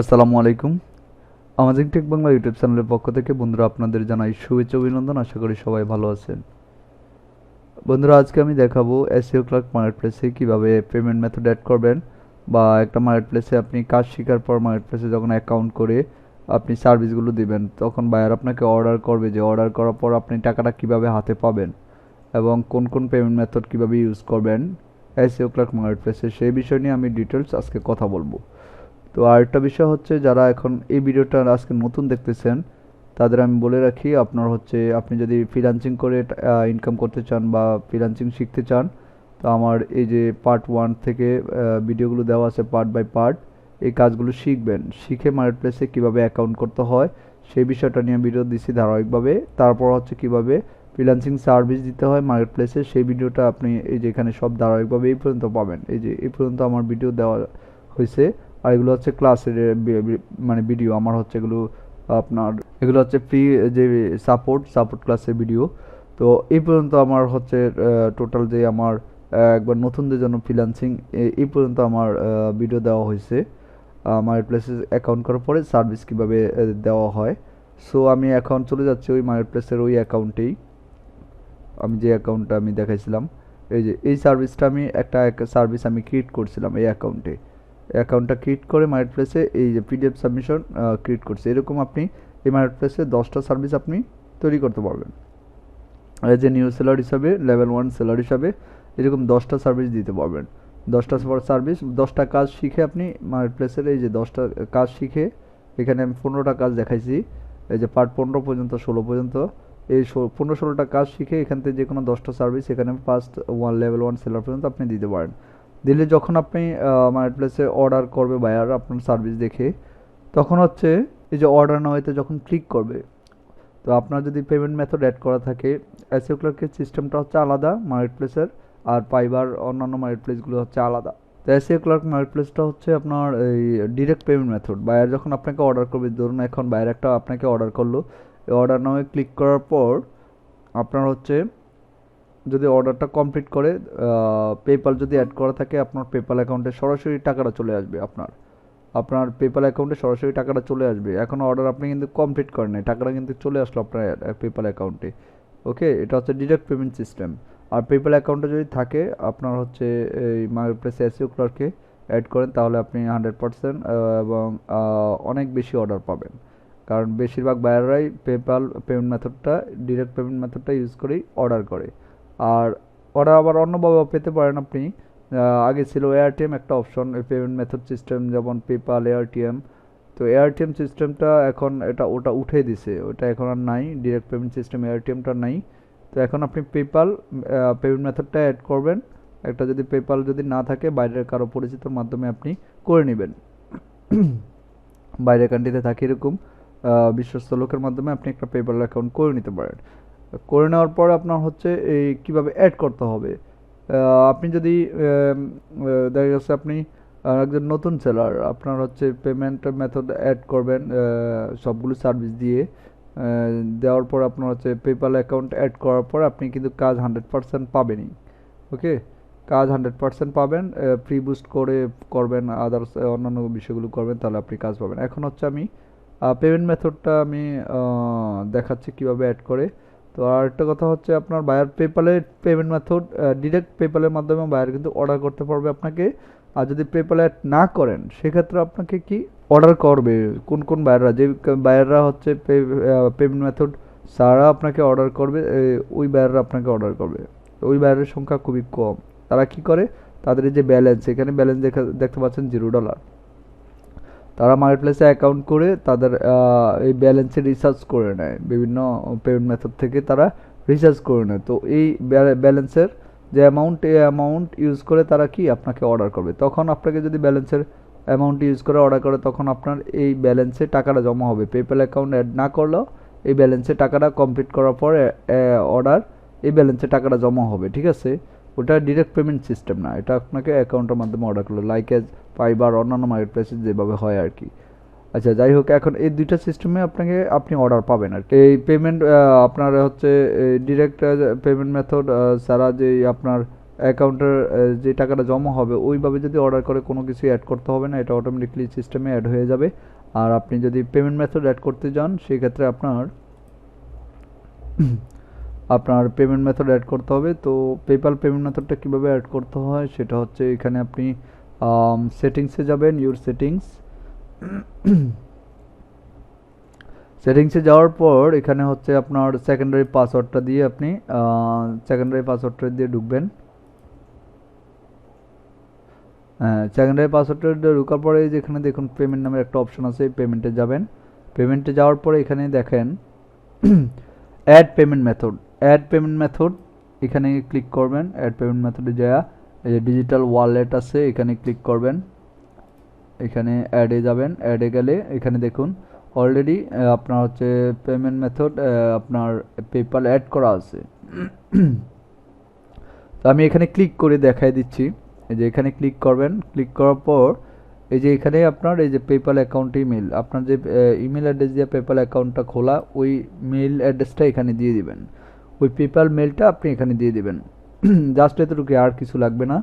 আসসালামু আলাইকুম। আমাজিং take Bangla YouTube চ্যানেলের পক্ষ থেকে বন্ধুরা আপনাদের জানাই শুভেচ্ছা অভিনন্দন। আশা করি সবাই ভালো আছেন। বন্ধুরা, আজকে আমি দেখাবো এসইও ক্লার্ক মার্কেটপ্লেসে কিভাবে পেমেন্ট মেথড অ্যাড করবেন, বা একটা মার্কেটপ্লেসে আপনি কাজ শেখার পর মার্কেটপ্লেসে যখন অ্যাকাউন্ট করে আপনি সার্ভিসগুলো দিবেন, তখন বায়ার আপনাকে অর্ডার করবে, যে অর্ডার করার পর আপনি টাকাটা কিভাবে হাতে পাবেন এবং কোন কোন পেমেন্ট মেথড কিভাবে ইউজ করবেন এসইও ক্লার্ক মার্কেটপ্লেসে, সেই বিষয় নিয়ে আমি ডিটেলস আজকে কথা বলবো। তো আরেকটা বিষয় হচ্ছে, যারা এখন এই ভিডিওটা আজকে নতুন দেখতেছেন তাদের আমি বলে রাখি, আপনার হচ্ছে আপনি যদি ফ্রিল্যান্সিং করে ইনকাম করতে চান বা ফ্রিল্যান্সিং শিখতে চান, তো আমার এই যে পার্ট 1 থেকে ভিডিওগুলো দেওয়া আছে পার্ট বাই পার্ট, এই কাজগুলো শিখবেন। শিখে মার্কেটপ্লেসে কীভাবে অ্যাকাউন্ট করতে হয় সেই বিষয়টা নিয়ে ভিডিও দিচ্ছি ধারাবাহিকভাবে। তারপর হচ্ছে কীভাবে ফ্রিল্যান্সিং সার্ভিস দিতে হয় মার্কেটপ্লেসে, সেই ভিডিওটা আপনি এই যে এখানে সব ধারাবাহিকভাবে এই পর্যন্ত পাবেন। এই যে এই পর্যন্ত আমার ভিডিও দেওয়া হয়েছে, আর এগুলো হচ্ছে ক্লাসের মানে ভিডিও আমার হচ্ছে এগুলো আপনার, এগুলো হচ্ছে ফ্রি যে সাপোর্ট ক্লাসের ভিডিও। তো এই পর্যন্ত আমার হচ্ছে টোটাল যে আমার একবার নতুনদের জন্য ফ্রিল্যান্সিং এই পর্যন্ত আমার ভিডিও দেওয়া হয়েছে মার্কেটপ্লেসে অ্যাকাউন্ট করার পরে সার্ভিস কীভাবে দেওয়া হয়। সো আমি এখন চলে যাচ্ছি ওই মার্কেটপ্লেসের ওই অ্যাকাউন্টেই, আমি যে অ্যাকাউন্টটা আমি দেখাইছিলাম। এই যে এই সার্ভিসটা আমি একটা সার্ভিস আমি ক্রিয়েট করছিলাম এই অ্যাকাউন্টটা ক্রিয়েট করে মার্কেটপ্লেসে এই যে পিডিএফ সাবমিশন ক্রিয়েট করছে। এরকম আপনি এই মার্কেটপ্লেসে 10টা সার্ভিস আপনি তৈরি করতে পারবেন। এজ এ নিউ সেলার হিসাবে, লেভেল 1 সেলার হিসাবে এরকম 10টা সার্ভিস দিতে পারবেন। 10টা সার্ভিস, 10টা কাজ শিখে আপনি মার্কেটপ্লেসের এই যে 10টা কাজ শিখে, এখানে আমি 15টা কাজ দেখাইছি, এই যে পার্ট 15 পর্যন্ত 16 পর্যন্ত এই 15-16টা কাজ শিখে এখান থেকে যে কোনো 10টা সার্ভিস এখানে ফার্স্ট লেভেল 1 সেলার পর্যন্ত আপনি দিতে পারেন। দিলে যখন আপনি মার্কেটপ্লেসে অর্ডার করবে বায়ার আপনার সার্ভিস দেখে, তখন হচ্ছে এই যে অর্ডার নাওতে যখন ক্লিক করবে, তো আপনার যদি পেমেন্ট মেথড অ্যাড করা থাকে, এসইও ক্লার্কের সিস্টেমটা হচ্ছে আলাদা মার্কেটপ্লেসের, আর পাইবার অন্যান্য মার্কেটপ্লেসগুলো হচ্ছে আলাদা। তো এসইও ক্লার্ক মার্কেটপ্লেসটা হচ্ছে আপনার এই ডিরেক্ট পেমেন্ট মেথড। বায়ার যখন আপনাকে অর্ডার করবে, ধরুন এখন বায়ার একটা আপনাকে অর্ডার করলো, এই অর্ডার নামে ক্লিক করার পর আপনার হচ্ছে যদি অর্ডারটা কমপ্লিট করে পেপাল যদি অ্যাড করা থাকে, আপনার পেপাল অ্যাকাউন্টে সরাসরি টাকাটা চলে আসবে। আপনার পেপাল অ্যাকাউন্টে সরাসরি টাকাটা চলে আসবে। এখন অর্ডার আপনি কিন্তু কমপ্লিট করেন নাই, টাকাটা কিন্তু চলে আসলো আপনার পেপাল অ্যাকাউন্টে। ওকে, এটা হচ্ছে ডিরেক্ট পেমেন্ট সিস্টেম। আর পেপাল অ্যাকাউন্টে যদি থাকে আপনার হচ্ছে এই মার্কেটপ্লেসে এসইও ক্লার্কে অ্যাড করেন, তাহলে আপনি 100% এবং অনেক বেশি অর্ডার পাবেন। কারণ বেশিরভাগ বায়াররাই পেপাল পেমেন্ট মেথডটা, ডিরেক্ট পেমেন্ট মেথডটা ইউজ করেই অর্ডার করে। আর অর্ডার আবার অন্যভাবেও পেতে পারেন আপনি। আগে ছিল এয়ারটিএম একটা অপশন পেমেন্ট মেথড সিস্টেম, যেমন পেপাল, এয়ারটিএম। তো এয়ারটিএম সিস্টেমটা এখন ওটা উঠে দিছে, ওটা এখন আর নাই, ডিরেক্ট পেমেন্ট সিস্টেম এয়ারটিএমটা নাই। তো এখন আপনি পেপাল পেমেন্ট মেথডটা অ্যাড করবেন। একটা যদি পেপাল যদি না থাকে, বাইরের কারো পরিচিতর মাধ্যমে আপনি করে নেবেন। বাইরের কান্ট্রিতে থাকে এরকম বিশ্বস্ত লোকের মাধ্যমে আপনি একটা পেপাল অ্যাকাউন্ট করে নিতে পারেন। করে নেওয়ার পর আপনার হচ্ছে এই কীভাবে অ্যাড করতে হবে। আপনি যদি দেখা গেছে আপনি একজন নতুন সেলার, আপনার হচ্ছে পেমেন্ট মেথড অ্যাড করবেন সবগুলো সার্ভিস দিয়ে, দেওয়ার পর আপনার হচ্ছে পেপাল অ্যাকাউন্ট অ্যাড করার পর আপনি কিন্তু কাজ 100% পাবেনই। ওকে, কাজ 100% পাবেন। প্রি বুস্ট করে করবেন, আদার্স অন্যান্য বিষয়গুলো করবেন, তাহলে আপনি কাজ পাবেন। এখন হচ্ছে আমি পেমেন্ট মেথডটা আমি দেখাচ্ছি কীভাবে অ্যাড করে। তো আর একটা কথা হচ্ছে, আপনার বায়ার পেপালের পেমেন্ট মেথড ডিরেক্ট পেপালের মাধ্যমে বায়ার কিন্তু অর্ডার করতে পারবে আপনাকে। আর যদি পেপাল অ্যাড না করেন, সেক্ষেত্রে আপনাকে কি অর্ডার করবে কোন কোন বায়াররা, যে বায়াররা হচ্ছে পেমেন্ট মেথড সারা আপনাকে অর্ডার করবে, ওই বায়াররা আপনাকে অর্ডার করবে। ওই বায়ারের সংখ্যা খুবই কম। তারা কি করে, তাদের যে ব্যালেন্স, এখানে ব্যালেন্স দেখতে পাচ্ছেন $0, তারা মার্কেটপ্লেসে অ্যাকাউন্ট করে তাদের এই ব্যালেন্সে রিচার্জ করে নেয়, বিভিন্ন পেমেন্ট মেথড থেকে তারা রিচার্জ করে নেয়। তো এই ব্যালেন্সের যে অ্যামাউন্ট, এই অ্যামাউন্ট ইউজ করে তারা কি আপনাকে অর্ডার করবে। তখন আপনাকে যদি ব্যালেন্সের অ্যামাউন্ট ইউজ করে অর্ডার করে, তখন আপনার এই ব্যালেন্সে টাকাটা জমা হবে। পেপ্যাল অ্যাকাউন্ট অ্যাড না করলেও এই ব্যালেন্সে টাকাটা কমপ্লিট করার পর অর্ডার এই ব্যালেন্সে টাকাটা জমা হবে। ঠিক আছে, ওটা ডিরেক্ট পেমেন্ট সিস্টেম না, এটা আপনাকে অ্যাকাউন্টের মাধ্যমে অর্ডার করলো, লাইক এজ পাইবার অন্যান্য মার্কেটপ্লেসে যেভাবে হয় আর কি। আচ্ছা, যাই হোক, এখন এই দুইটা সিস্টেমে আপনি অর্ডার পাবেন আর কি। এই পেমেন্ট আপনার হচ্ছে ডিরেক্ট পেমেন্ট মেথড ছাড়া যে আপনার অ্যাকাউন্টের যে টাকাটা জমা হবে ওইভাবে যদি অর্ডার করে কোনো কিছু অ্যাড করতে হবে না, এটা অটোমেটিকলি সিস্টেমে অ্যাড হয়ে যাবে। আর আপনি যদি পেমেন্ট মেথড অ্যাড করতে যান সেক্ষেত্রে আপনার পেমেন্ট মেথড অ্যাড করতে হবে। তো পেপ্যাল পেমেন্ট মেথডটা কীভাবে অ্যাড করতে হয় সেটা হচ্ছে এখানে আপনি সেটিংসে যাবেন, ইউর সেটিংসে যাওয়ার পর এখানে হচ্ছে আপনার সেকেন্ডারি পাসওয়ার্ডটা দিয়ে আপনি ঢুকবেন। সেকেন্ডারি পাসওয়ার্ডটা ঢোকার পরে যেখানে দেখুন পেমেন্ট নামের একটা অপশন আছে, পেমেন্টে যাবেন। পেমেন্টে যাওয়ার পরে এখানে দেখেন অ্যাড পেমেন্ট মেথড এখানে ক্লিক করবেন। অ্যাড পেমেন্ট মেথডে যাওয়া এই যে ডিজিটাল ওয়ালেট আছে এখানে ক্লিক করবেন। এখানে অ্যাডে যাবেন, অ্যাডে গেলে এখানে দেখুন অলরেডি আপনার হচ্ছে পেমেন্ট মেথড আপনার পেপ্যাল অ্যাড করা আছে। তো আমি এখানে ক্লিক করে দেখাই দিচ্ছি। এই যে এখানে ক্লিক করবেন, ক্লিক করার পর এই যে এখানে আপনার এই যে পেপ্যাল অ্যাকাউন্ট ইমেল, আপনার যে ইমেল অ্যাড্রেস দিয়ে পেপ্যাল অ্যাকাউন্টটা খোলা ওই মেল অ্যাড্রেসটা এখানে দিয়ে দিবেন। ওই পেপ্যাল মেলটা আপনি এখানে দিয়ে দিবেন। জাস্ট এতটুকু, আর কিছু লাগবে না।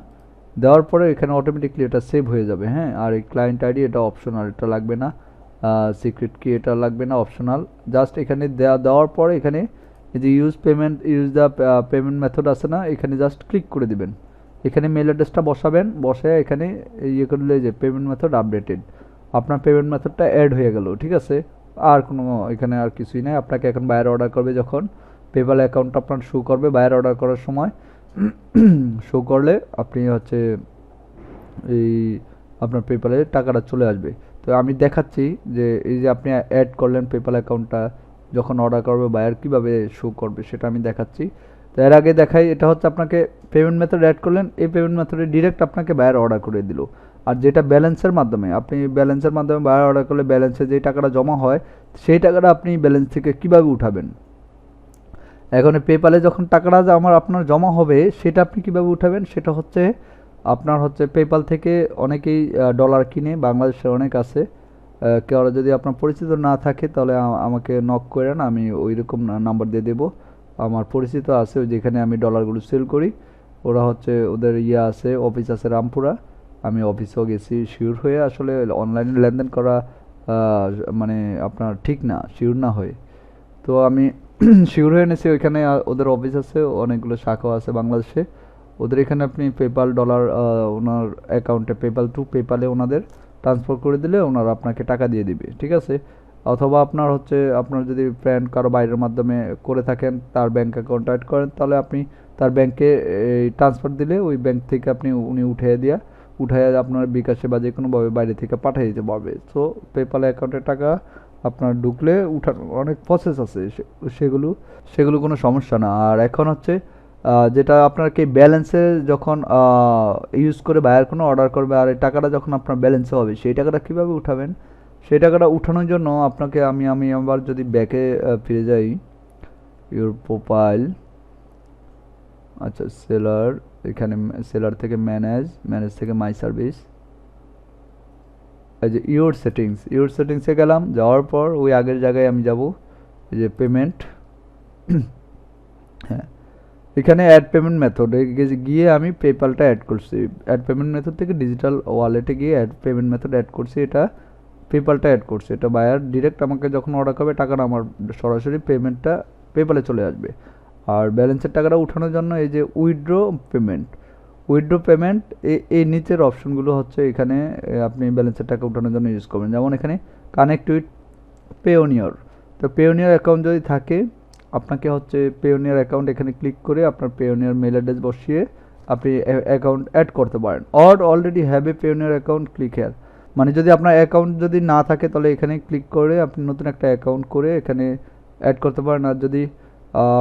দেওয়ার পরে এখানে অটোমেটিকলি এটা সেভ হয়ে যাবে। হ্যাঁ, আর এই ক্লায়েন্ট আইডি এটা অপশনাল, এটা লাগবে না। সিক্রেট কি এটা লাগবে না, অপশনাল। জাস্ট এখানে দেওয়ার পরে এখানে এই যে ইউজ দ্য পেমেন্ট মেথড আছে না, এখানে জাস্ট ক্লিক করে দিবেন। এখানে মেল অ্যাড্রেসটা বসাবেন, বসায় এখানে ইয়ে করলে যে পেমেন্ট মেথড আপডেটেড, আপনার পেমেন্ট মেথডটা অ্যাড হয়ে গেল। ঠিক আছে, আর কোনো এখানে আর কিছুই নাই। আপনাকে এখন বায়ার অর্ডার করবে, যখন পেপ্যাল অ্যাকাউন্টটা আপনার শো করবে বায়ার অর্ডার করার সময় শো করলে আপনি হচ্ছে এই আপনার পেপ্যালে টাকাটা চলে আসবে। তো আমি দেখাচ্ছি যে এই যে আপনি অ্যাড করলেন পেপ্যাল অ্যাকাউন্টটা, যখন অর্ডার করবে বায়ার কীভাবে শো করবে সেটা আমি দেখাচ্ছি। তো এর আগে দেখাই, এটা হচ্ছে আপনাকে পেমেন্ট মেথড অ্যাড করলেন, এই পেমেন্ট মেথডে ডিরেক্ট আপনাকে বায়ার অর্ডার করে দিল। আর যেটা ব্যালেন্সের মাধ্যমে, আপনি ব্যালেন্সের মাধ্যমে বায়ার অর্ডার করলে ব্যালেন্সে যে টাকাটা জমা হয় সেই টাকাটা আপনি ব্যালেন্স থেকে কীভাবে উঠাবেন। এখন পেপ্যালে যখন টাকাটা আপনার জমা হবে সেটা আপনি কীভাবে উঠাবেন, সেটা হচ্ছে আপনার হচ্ছে পেপ্যাল থেকে অনেকেই ডলার কিনে, বাংলাদেশের অনেক আছে। কেউ যদি আপনার পরিচিত না থাকে তাহলে আমাকে নক করেন, আমি ওই রকম নাম্বার দিয়ে দেবো। আমার পরিচিত আছে যেখানে আমি ডলারগুলো সেল করি। ওরা হচ্ছে ওদের আছে, অফিস আছে রামপুরা। আমি অফিসেও গেছি শিওর হয়ে। আসলে অনলাইনে লেনদেন করা মানে আপনার ঠিক না, শিওর না হয়ে। তো আমি শিওর হয়ে নিয়েছি, ওইখানে ওদের অফিস আছে, অনেকগুলো শাখা আছে বাংলাদেশে। ওদের এখানে আপনি পেপ্যাল ডলার ওনার অ্যাকাউন্টে পেপ্যাল টু পেপ্যালে ওনাদের ট্রান্সফার করে দিলে ওনারা আপনাকে টাকা দিয়ে দিবে। ঠিক আছে, অথবা আপনার হচ্ছে আপনার যদি ফ্রেন্ড কারো বাইরের মাধ্যমে করে থাকেন, তার ব্যাঙ্ক অ্যাকাউন্ট অ্যাড করেন, তাহলে আপনি তার ব্যাংকে ট্রান্সফার দিলে ওই ব্যাংক থেকে উনি উঠাইয়া আপনার বিকাশে বা যে কোনোভাবে বাইরে থেকে পাঠিয়ে দিতে পারবে। সো পেপ্যাল অ্যাকাউন্টের টাকা আপনার ঢুকলে উঠানোর অনেক প্রসেস আছে, সেগুলো কোনো সমস্যা না। আর এখন হচ্ছে যেটা আপনাকে ব্যালেন্সে যখন ইউজ করে বায়ার কোনো অর্ডার করবে, আর এই টাকাটা যখন আপনার ব্যালেন্সে হবে সেই টাকাটা কীভাবে উঠাবেন, সেই টাকাটা উঠানোর জন্য আপনাকে আমি আবার যদি ব্যাকে ফিরে যাই, ইউর প্রোফাইল, আচ্ছা সেলার, এখানে সেলার থেকে ম্যানেজ থেকে মাই সার্ভিস, এই যে ইউর সেটিংসে গেলাম। যাওয়ার পর ওই আগের জায়গায় আমি যাব, এই যে পেমেন্ট, হ্যাঁ এখানে অ্যাড পেমেন্ট মেথড গিয়ে আমি পেপ্যালটা অ্যাড করছি। অ্যাড পেমেন্ট মেথড থেকে ডিজিটাল ওয়ালেটে গিয়ে অ্যাড পেমেন্ট মেথড অ্যাড করছি, এটা পেপ্যালটা অ্যাড করছি। এটা বায়ার ডিরেক্ট আমাকে যখন অর্ডার করবে টাকাটা আমার সরাসরি পেমেন্টটা পেপ্যালে চলে আসবে। আর ব্যালেন্সের টাকাটা উঠানোর জন্য এই যে উইথড্র পেমেন্ট এই নিচের অপশনগুলো হচ্ছে এখানে আপনি ব্যালেন্সের টাকা উঠানোর জন্য ইউজ করবেন। যেমন এখানে কানেক্ট উইথ পেওনিয়র, তো পেওনিয়র অ্যাকাউন্ট যদি থাকে আপনাকে হচ্ছে পেওনিয়র অ্যাকাউন্ট এখানে ক্লিক করে আপনার পেওনিয়র মেল অ্যাড্রেস বসিয়ে আপনি অ্যাকাউন্ট অ্যাড করতে পারেন। Or already have a Payoneer account, click here, মানে যদি আপনার অ্যাকাউন্ট যদি না থাকে তাহলে এখানে ক্লিক করে আপনি নতুন একটা অ্যাকাউন্ট করে এখানে অ্যাড করতে পারেন। আর যদি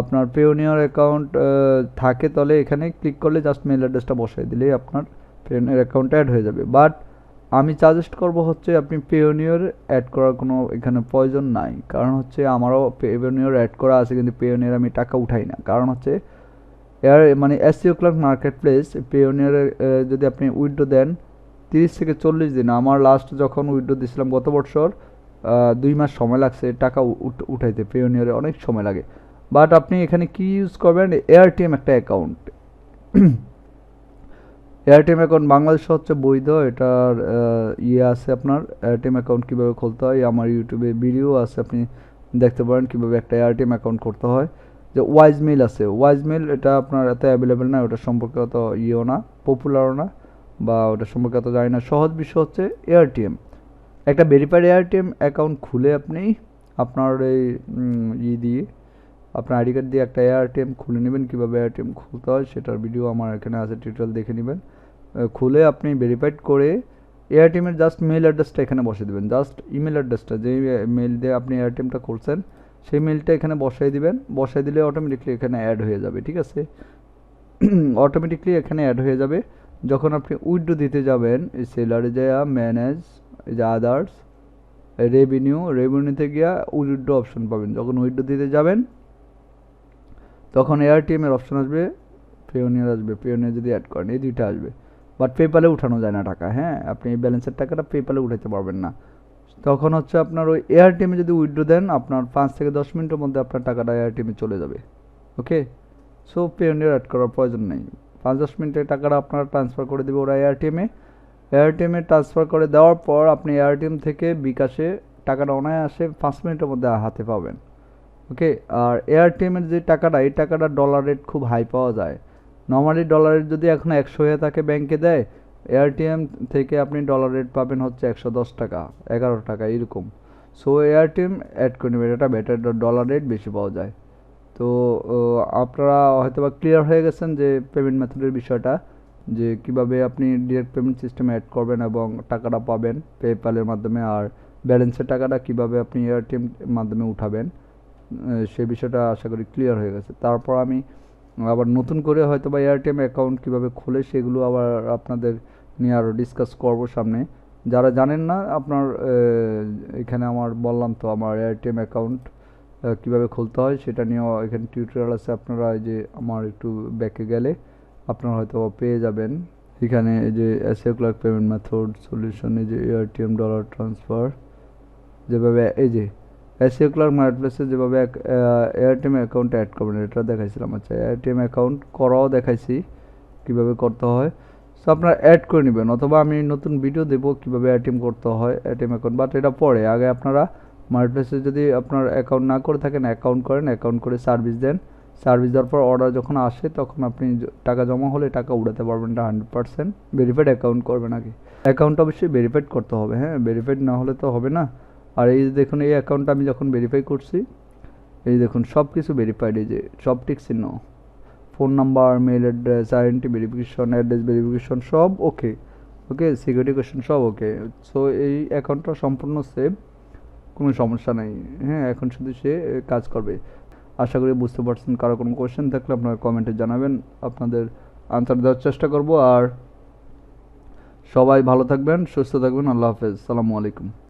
আপনার পেওনিয়র অ্যাকাউন্ট থাকে তাহলে এখানে ক্লিক করলে জাস্ট মেল অ্যাড্রেসটা বসাই দিলেই আপনার পেওনিয়র অ্যাকাউন্ট অ্যাড হয়ে যাবে। বাট আমি সাজেস্ট করব হচ্ছে আপনি পেওনিয়র অ্যাড করার কোনো এখানে প্রয়োজন নাই, কারণ হচ্ছে আমারও পেওনিয়র অ্যাড করা আছে কিন্তু পেওনিয়র আমি টাকা উঠাই না। কারণ হচ্ছে মানে এসইও ক্লার্ক মার্কেট প্লেস পেওনিয়রে যদি আপনি উইথড্র দেন 30 থেকে 40 দিন, আমার লাস্ট যখন উইথড্র দিয়েছিলাম গত বছর 2 মাস সময় লাগছে টাকা উঠাইতে, পেওনিয়রে অনেক সময় লাগে। বাট আপনি এখানে কি ইউজ করবেন, এয়ারটিএম একটা অ্যাকাউন্ট এয়ারটেম অ্যাকাউন্ট বাংলাদেশে হচ্ছে বৈধ, এটার আছে আপনার এয়ারটেম অ্যাকাউন্ট কীভাবে খুলতে হয় আমার ইউটিউবে ভিডিও আছে, আপনি দেখতে পারেন কীভাবে একটা এয়ারটেম অ্যাকাউন্ট করতে হয়। যে ওয়াইজ মেল আছে, ওয়াইজ মেল এটা আপনার এত অ্যাভেলেবেল না, ওটা সম্পর্কে অত না, পপুলারও না, বা ওটা সম্পর্কে অত জানি না। সহজ বিষয় হচ্ছে এয়ারটিএম, একটা ভেরিফাইড এয়ারটিএম অ্যাকাউন্ট খুলে আপনি আপনার এই দিয়ে আপনার আইডি কার্ড দিয়ে একটা এয়ারটিএম খুলে নেবেন। কীভাবে এয়ারটিএম খুলতে হয় সেটার ভিডিও আমার এখানে আছে, টিউটোরিয়াল দেখে নেবেন। খুলে আপনি ভেরিফাইড করে এয়ারটিএমের জাস্ট মেল অ্যাড্রেসটা এখানে বসিয়ে দেবেন, জাস্ট ইমেল অ্যাড্রেসটা যে মেল দিয়ে আপনি এয়ারটিএমটা করছেন সেই মেলটা এখানে বসাই দিবেন। বসাই দিলে অটোমেটিকলি এখানে অ্যাড হয়ে যাবে, ঠিক আছে? অটোমেটিকলি এখানে অ্যাড হয়ে যাবে। যখন আপনি উইথড্র দিতে যাবেন, এই সেলারে যাওয়া ম্যানেজ, এই যে আদার্স, রেভিনিউতে গিয়া উইথড্র অপশন পাবেন। যখন উইথড্র দিতে যাবেন তখন এয়ারটিএমের অপশন আসবে, পেওনিয়ার আসবে, পেওনিয়ার যদি অ্যাড করেন এই দুইটা আসবে। বাট পেপ্যালে উঠানো যায় না টাকা, হ্যাঁ, আপনি এই ব্যালেন্সের টাকাটা পেপ্যালে উঠাতে পারবেন না। তখন হচ্ছে আপনার ওই এয়ারটিএমে যদি উইথড্র দেন আপনার 5 থেকে 10 মিনিটের মধ্যে আপনার টাকাটা এয়ারটিএমে চলে যাবে। ওকে, সো পেওনিয়ার অ্যাড করার প্রয়োজন নেই। 5-10 মিনিটে টাকাটা আপনারা ট্রান্সফার করে দেবে ওরা এয়ারটিএমে ট্রান্সফার করে দেওয়ার পর আপনি এয়ারটিএম থেকে বিকাশে টাকাটা অনায়াসে 5 মিনিটের মধ্যে হাতে পাবেন। ওকে, আর এয়ারটিএমের যে টাকাটা, এই টাকাটা ডলার রেট খুব হাই পাওয়া যায়। নর্মালি ডলার রেট যদি এখন 100 হয়ে থাকে ব্যাংকে দেয়, এয়ারটিএম থেকে আপনি ডলার রেট পাবেন হচ্ছে 110 টাকা, 11 টাকা এরকম। সো এয়ারটিএম অ্যাড করে নেবেন, এটা বেটার, ডলার রেট বেশি পাওয়া যায়। তো আপনারা হয়তো বা ক্লিয়ার হয়ে গেছেন যে পেমেন্ট মেথডের বিষয়টা, যে কিভাবে আপনি ডিরেক্ট পেমেন্ট সিস্টেমে অ্যাড করবেন এবং টাকাটা পাবেন পেপ্যালের মাধ্যমে, আর ব্যালেন্সের টাকাটা কিভাবে আপনি এয়ারটিএম মাধ্যমে উঠাবেন, সেই বিষয়টা আশা করি ক্লিয়ার হয়ে গেছে। তারপর আমি আবার নতুন করে হয়তো বা এয়ারটিএম অ্যাকাউন্ট কীভাবে খোলে সেগুলো আবার আপনাদের নিয়ে আরও ডিসকাস করব সামনে। যারা জানেন না আপনার এখানে আমার বললাম তো আমার এয়ারটিএম অ্যাকাউন্ট কীভাবে খুলতে হয় সেটা নিয়েও এখানে টিউটোরিয়াল আছে, আপনারা এই যে আমার একটু ব্যাকে গেলে আপনারা হয়তো পেয়ে যাবেন। এখানে এই যে SEO Clerk payment method solution, এই যে এয়ারটিএম ডলার ট্রান্সফার, যেভাবে এই যে এসইও ক্লার্ক মার্কেটপ্লেসে যেভাবে এয়ারটিএম অ্যাকাউন্ট অ্যাড করবেন এটা দেখাইছিলাম। আচ্ছা, এয়ারটিএম অ্যাকাউন্ট করাও দেখাইছি কীভাবে করতে হয়। সো আপনারা অ্যাড করে নেবেন, অথবা আমি নতুন ভিডিও দেবো কীভাবে এয়ারটিএম করতে হয় এয়ারটিএম অ্যাকাউন্ট, বাট এটা পরে। আগে আপনারা মার্কেটপ্লেসে যদি আপনার অ্যাকাউন্ট না করে থাকেন অ্যাকাউন্ট করেন, অ্যাকাউন্ট করে সার্ভিস দেন, সার্ভিস দেওয়ার পর অর্ডার যখন আসে তখন আপনি টাকা জমা হলে টাকা উঠাতে পারবেন। এটা 100% ভেরিফাইড অ্যাকাউন্ট করবেন আগে। অ্যাকাউন্ট অবশ্যই ভেরিফাইড করতে হবে, হ্যাঁ, ভেরিফাইড না হলে তো হবে না। আর এই দেখুন এই অ্যাকাউন্টটা আমি যখন ভেরিফাই করছি, এই দেখুন সব কিছু ভেরিফাইড, এই যে সব টিক চিহ্ন, phone number, mail address, identity verification, address verification সব ওকে, ওকে, সিকিউরিটি কোয়েশ্চেন সব ওকে। সো এই অ্যাকাউন্টটা সম্পূর্ণ সেভ, কোনো সমস্যা নেই, হ্যাঁ, এখন শুধু সে কাজ করবে। আশা করি বুঝতে পারছেন। কারো কোনো কোয়েশ্চেন থাকলে আপনারা কমেন্টে জানাবেন, আপনাদের আনসার দেওয়ার চেষ্টা করব। আর সবাই ভালো থাকবেন, সুস্থ থাকবেন, আল্লাহ হাফেজ, সালামু আলাইকুম।